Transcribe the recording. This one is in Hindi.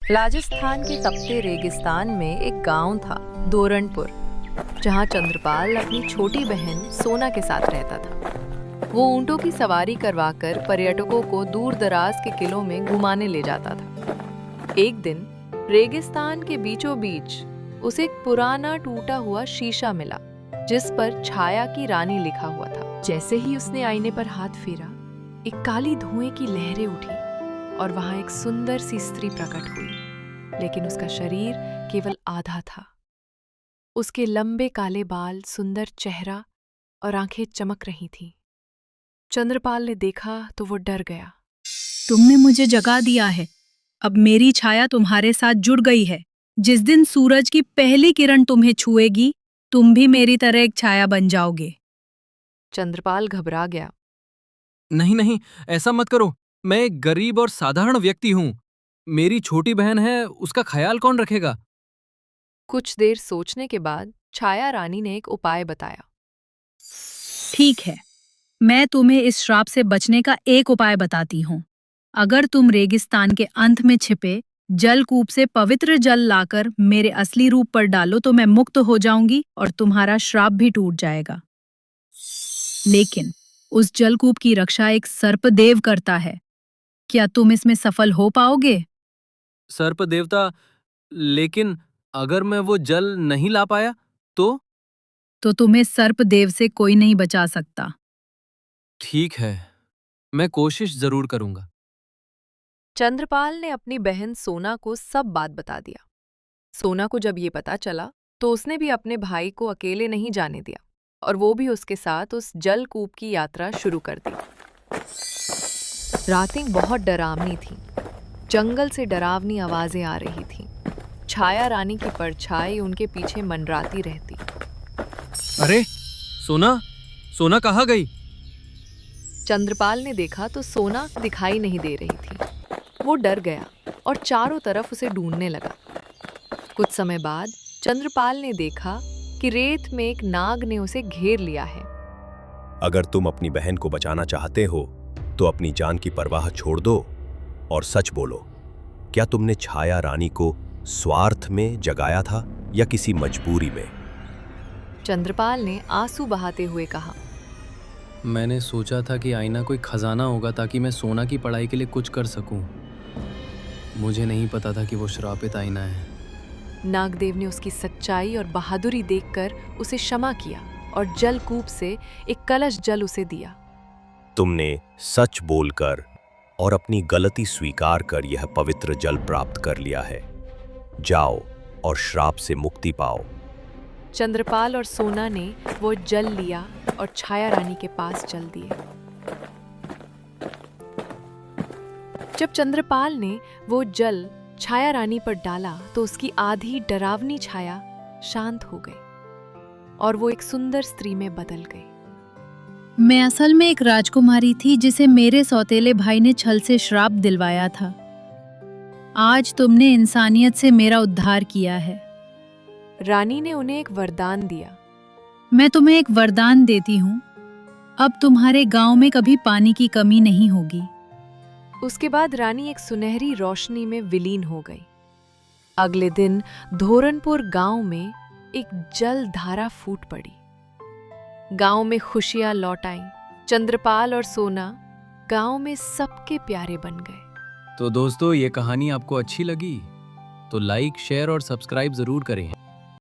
राजस्थान के तपते रेगिस्तान में एक गांव था, दोरणपुर, जहां चंद्रपाल अपनी छोटी बहन सोना के साथ रहता था। वो ऊंटों की सवारी करवाकर पर्यटकों को दूर दराज के किलों में घुमाने ले जाता था। एक दिन रेगिस्तान के बीचों बीच उसे एक पुराना टूटा हुआ शीशा मिला, जिस पर छाया की रानी लिखा हुआ था। जैसे ही उसने आईने पर हाथ फेरा, एक काली धुएं की लहरें उठी और वहां एक सुंदर सी स्त्री प्रकट हुई, लेकिन उसका शरीर केवल आधा था। उसके लंबे काले बाल, सुंदर चेहरा और आंखें चमक रही थीं। चंद्रपाल ने देखा तो वो डर गया। तुमने मुझे जगा दिया है। अब मेरी छाया तुम्हारे साथ जुड़ गई है। जिस दिन सूरज की पहली किरण तुम्हें छुएगी, तुम भी मेरी तरह एक छाया बन जाओगे। चंद्रपाल घबरा गया। नहीं नहीं, ऐसा मत करो। मैं एक गरीब और साधारण व्यक्ति हूँ। मेरी छोटी बहन है, उसका ख्याल कौन रखेगा? कुछ देर सोचने के बाद छाया रानी ने एक उपाय बताया। ठीक है, मैं तुम्हें इस श्राप से बचने का एक उपाय बताती हूँ। अगर तुम रेगिस्तान के अंत में छिपे जलकूप से पवित्र जल लाकर मेरे असली रूप पर डालो तो मैं मुक्त हो जाऊंगी और तुम्हारा श्राप भी टूट जाएगा। लेकिन उस जलकूप की रक्षा एक सर्पदेव करता है। क्या तुम इसमें सफल हो पाओगे? सर्प देवता? लेकिन अगर मैं वो जल नहीं ला पाया तो तुम्हें सर्पदेव से कोई नहीं बचा सकता। ठीक है, मैं कोशिश जरूर करूंगा। चंद्रपाल ने अपनी बहन सोना को सब बात बता दिया। सोना को जब ये पता चला तो उसने भी अपने भाई को अकेले नहीं जाने दिया और वो भी उसके साथ उस जलकूप की यात्रा शुरू कर दी। रातें बहुत डरावनी थीं। जंगल से डरावनी आवाजें आ रही थीं। छाया रानी की परछाई उनके पीछे मंडराती रहती। अरे सोना, सोना कहाँ गई? चंद्रपाल ने देखा तो सोना दिखाई नहीं दे रही थी। वो डर गया और चारों तरफ उसे ढूंढने लगा। कुछ समय बाद चंद्रपाल ने देखा कि रेत में एक नाग ने उसे घेर लिया है। अगर तुम अपनी बहन को बचाना चाहते हो तो अपनी जान की परवाह छोड़ दो और सच बोलो। क्या तुमने छाया रानी को स्वार्थ में जगाया था या किसी मजबूरी में? चंद्रपाल ने आंसू बहाते हुए कहा। मैंने सोचा था कि आईना कोई खजाना होगा ताकि मैं सोना की पढ़ाई के लिए कुछ कर सकूं। मुझे नहीं पता था कि वो श्रापित आईना है। नागदेव ने उसकी सच्चाई और बहादुरी देखकर उसे क्षमा किया और जलकूप से एक कलश जल उसे दिया। तुमने सच बोलकर और अपनी गलती स्वीकार कर यह पवित्र जल प्राप्त कर लिया है। जाओ और श्राप से मुक्ति पाओ। चंद्रपाल और सोना ने वो जल लिया और छाया रानी के पास चल दिए। जब चंद्रपाल ने वो जल छाया रानी पर डाला तो उसकी आधी डरावनी छाया शांत हो गई और वो एक सुंदर स्त्री में बदल गई। मैं असल में एक राजकुमारी थी जिसे मेरे सौतेले भाई ने छल से श्राप दिलवाया था। आज तुमने इंसानियत से मेरा उद्धार किया है। रानी ने उन्हें एक वरदान दिया। मैं तुम्हें एक वरदान देती हूँ। अब तुम्हारे गांव में कभी पानी की कमी नहीं होगी। उसके बाद रानी एक सुनहरी रोशनी में विलीन हो गई। अगले दिन धोरनपुर गांव में एक जल धारा फूट पड़ी। गांव में खुशियां लौट आईं। चंद्रपाल और सोना गांव में सबके प्यारे बन गए। तो दोस्तों, ये कहानी आपको अच्छी लगी तो लाइक, शेयर और सब्सक्राइब जरूर करें।